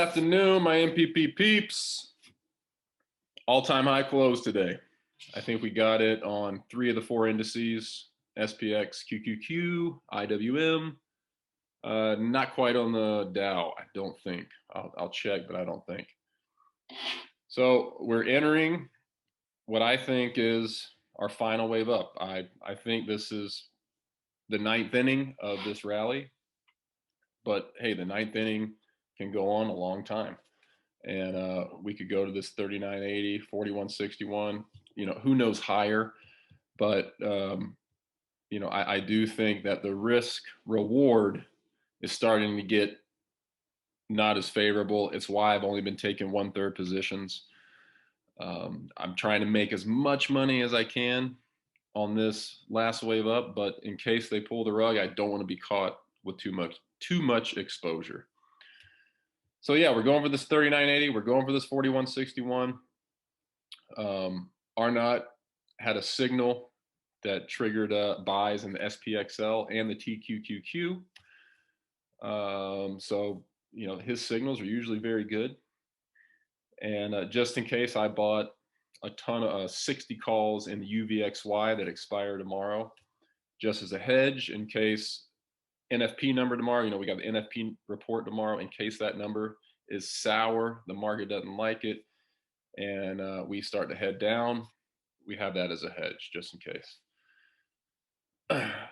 afternoon, my MPP peeps. All-time high close today. I think we got it on 3 of the 4 indices, SPX, QQQ, IWM. Not quite on the Dow, I don't think. I'll check, but I don't think. So we're entering what I think is our final wave up. I think this is the 9th inning of this rally. But hey, the 9th inning can go on a long time. And we could go to this 39.80, 41.61, who knows higher. But, I do think that the risk reward is starting to get not as favorable. It's why I've only been taking 1/3 positions. I'm trying to make as much money as I can on this last wave up, but in case they pull the rug, I don't want to be caught with too much exposure. So yeah, we're going for this 39.80. We're going for this 41.61. Arnott had a signal that triggered buys in the SPXL and the TQQQ. So, his signals are usually very good. And just in case, I bought a ton of 60 calls in the UVXY that expire tomorrow, just as a hedge in case NFP number tomorrow. We got the NFP report tomorrow. In case that number is sour, the market doesn't like it, and we start to head down, we have that as a hedge just in case.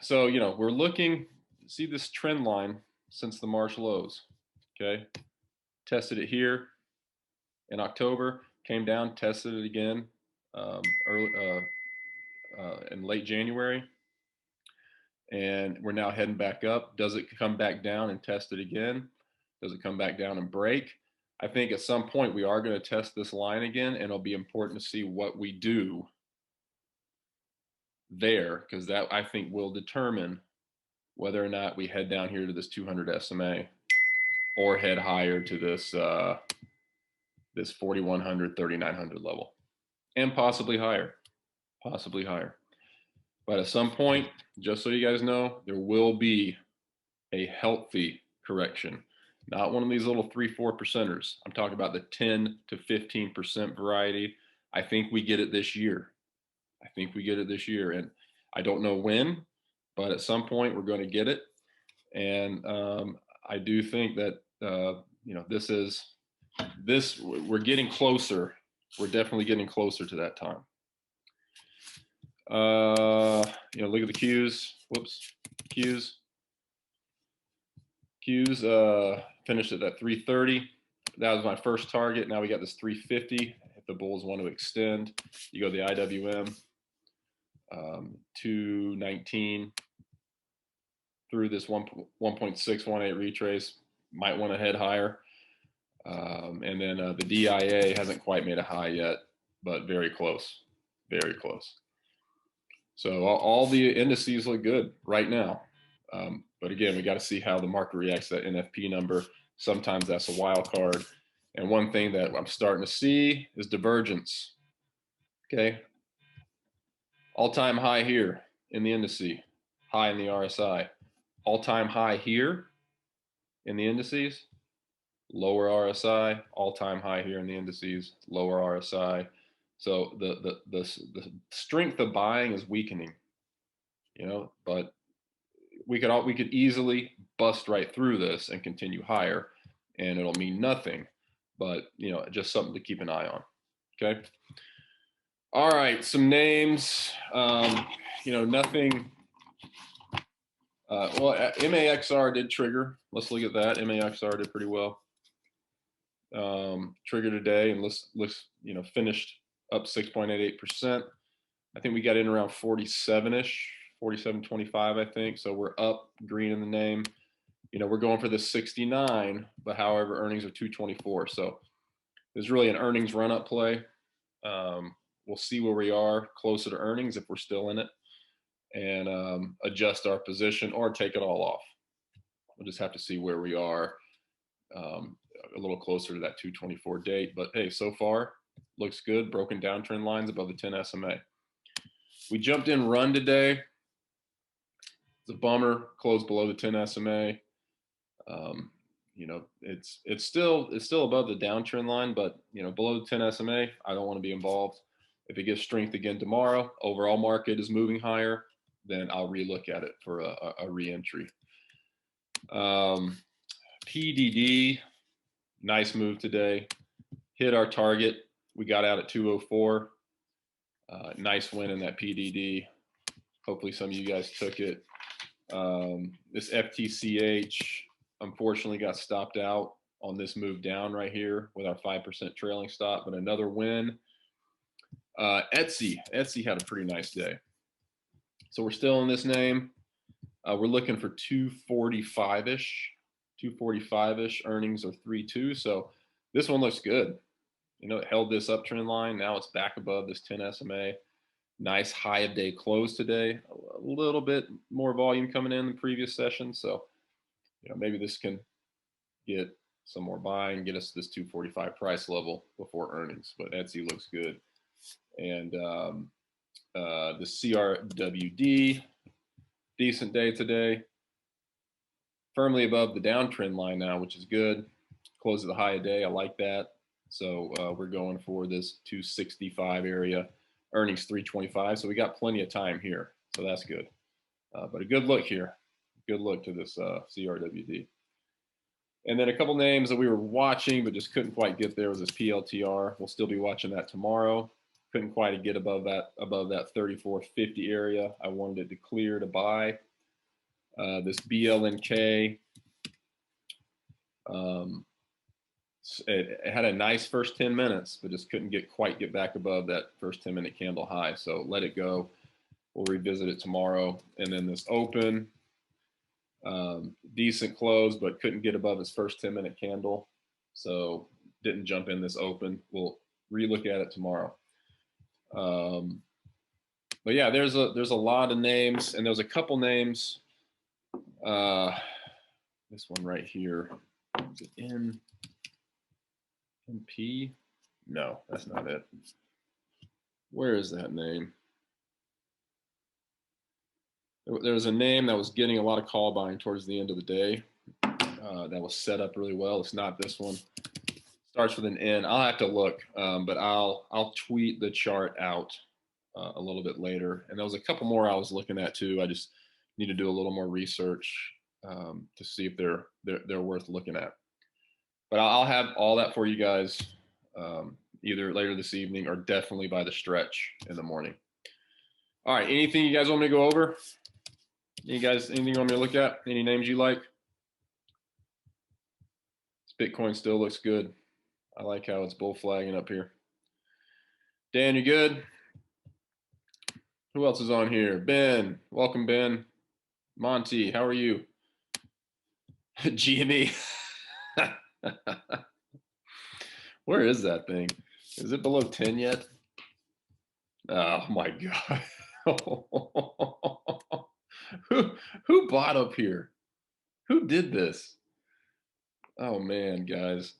So, we're looking, see this trend line since the March lows, okay? Tested it here in October, came down, tested it again in late January. And we're now heading back up. Does it come back down and test it again? Does it come back down and break? I think at some point we are going to test this line again, and it'll be important to see what we do there, because that, I think, will determine whether or not we head down here to this 200 SMA or head higher to this this 4,100, 3,900 level, and possibly higher. But at some point, just so you guys know, there will be a healthy correction, not one of these little 3-4 percenters. I'm talking about the 10 to 15% variety. I think we get it this year. And I don't know when, but at some point we're going to get it. And I do think that we're getting closer. We're definitely getting closer to that time. Look at the Qs. Qs finished at that 330. That was my first target. Now we got this 350. If the bulls want to extend, you go to the IWM, 219 through this 1.618 retrace. Might want to head higher. And then the DIA hasn't quite made a high yet, but very close. So all the indices look good right now. But again, we got to see how the market reacts to that NFP number. Sometimes that's a wild card. And one thing that I'm starting to see is divergence. Okay. All-time high here in the indice, high in the RSI. All-time high here in the indices, lower RSI. All-time high here in the indices, lower RSI. So the strength of buying is weakening, but we could easily bust right through this and continue higher, and it'll mean nothing, but just something to keep an eye on. Okay. All right, some names. Nothing. Well, MAXR did trigger. Let's look at that. MAXR did pretty well. Triggered today and looks finished up 6.88%. I think we got in around 47-ish, 47.25, I think. So we're up, green in the name. We're going for the 69, but however, earnings are 224. So there's really an earnings run-up play. We'll see where we are closer to earnings if we're still in it, and adjust our position or take it all off. We'll just have to see where we are a little closer to that 224 date. But hey, so far, looks good. Broken downtrend lines above the 10 SMA. We jumped in run today. It's a bummer. Closed below the 10 SMA. it's still above the downtrend line, but below the 10 SMA, I don't want to be involved. If it gives strength again tomorrow, overall market is moving higher, then I'll relook at it for a re-entry. PDD, nice move today. Hit our target. We got out at 204. Nice win in that PDD. Hopefully some of you guys took it. This FTCH unfortunately got stopped out on this move down right here with our 5% trailing stop, but another win. Etsy had a pretty nice day. So we're still in this name. We're looking for 245-ish earnings or 3.2. So this one looks good. It held this uptrend line. Now it's back above this 10 SMA. Nice high of day close today. A little bit more volume coming in the previous session. So, maybe this can get some more buying, get us to this 245 price level before earnings. But Etsy looks good. And the CRWD, decent day today. Firmly above the downtrend line now, which is good. Close at the high of day. I like that. So we're going for this 265 area. Earnings 325. So we got plenty of time here. So that's good. But a good look here. Good look to this CRWD. And then a couple names that we were watching but just couldn't quite get there was this PLTR. We'll still be watching that tomorrow. Couldn't quite get above that 3450 area. I wanted it to clear to buy. This BLNK. It had a nice first 10 minutes, but just couldn't quite get back above that first 10-minute candle high. So let it go. We'll revisit it tomorrow. And then this open, decent close, but couldn't get above its first 10-minute candle. So didn't jump in this open. We'll relook at it tomorrow. But yeah, there's a lot of names, and there's a couple names. This one right here. Is it NP? No, that's not it. Where is that name? There was a name that was getting a lot of call buying towards the end of the day. That was set up really well. It's not this one. Starts with an N. I'll have to look, but I'll tweet the chart out a little bit later. And there was a couple more I was looking at too. I just need to do a little more research to see if they're worth looking at. But I'll have all that for you guys either later this evening or definitely by the stretch in the morning. All right, anything you guys want me to go over? Anything you want me to look at? Any names you like? This Bitcoin still looks good. I like how it's bull flagging up here. Dan, you good? Who else is on here? Ben, welcome, Ben. Monty, how are you? GME. Where is that thing? Is it below 10 yet? Oh my God. Who bought up here? Who did this? Oh man, guys.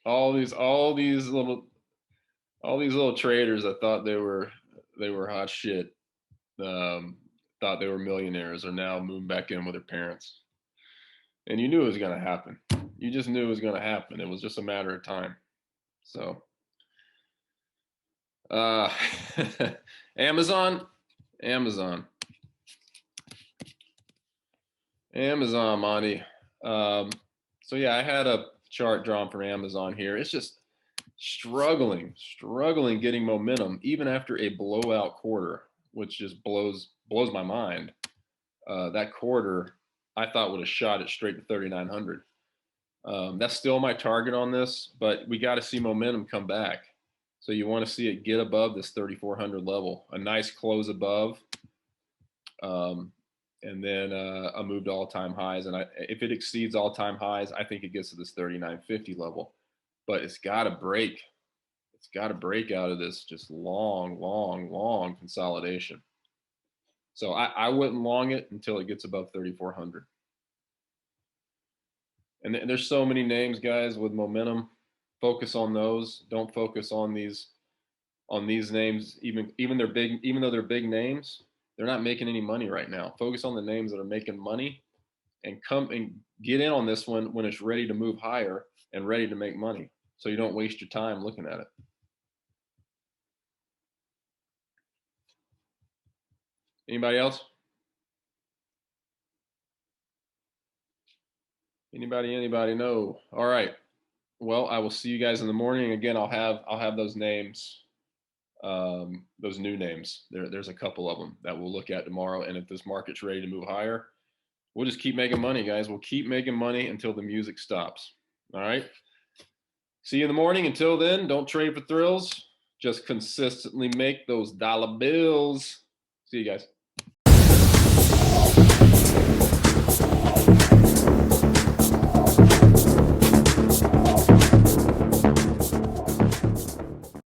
All these little traders that thought they were hot shit, thought they were millionaires, are now moving back in with their parents. And you knew it was going to happen. You just knew it was going to happen. It was just a matter of time. So, Amazon, Monty. So yeah, I had a chart drawn for Amazon here. It's just struggling getting momentum, even after a blowout quarter, which just blows my mind. That quarter, I thought would have shot it straight to 3,900. That's still my target on this, but we got to see momentum come back. So you want to see it get above this 3,400 level, a nice close above, and then a move to all-time highs. And if it exceeds all-time highs, I think it gets to this 3,950 level. But it's got to break. It's got to break out of this just long consolidation. So I wouldn't long it until it gets above 3,400. And there's so many names, guys, with momentum. Focus on those. Don't focus on these names. Even though they're big names, they're not making any money right now. Focus on the names that are making money and come and get in on this one when it's ready to move higher and ready to make money, so you don't waste your time looking at it. Anybody else? Anybody? No. All right. Well, I will see you guys in the morning. Again, I'll have those names, those new names. There's a couple of them that we'll look at tomorrow. And if this market's ready to move higher, we'll just keep making money, guys. We'll keep making money until the music stops. All right. See you in the morning. Until then, don't trade for thrills. Just consistently make those dollar bills. See you guys.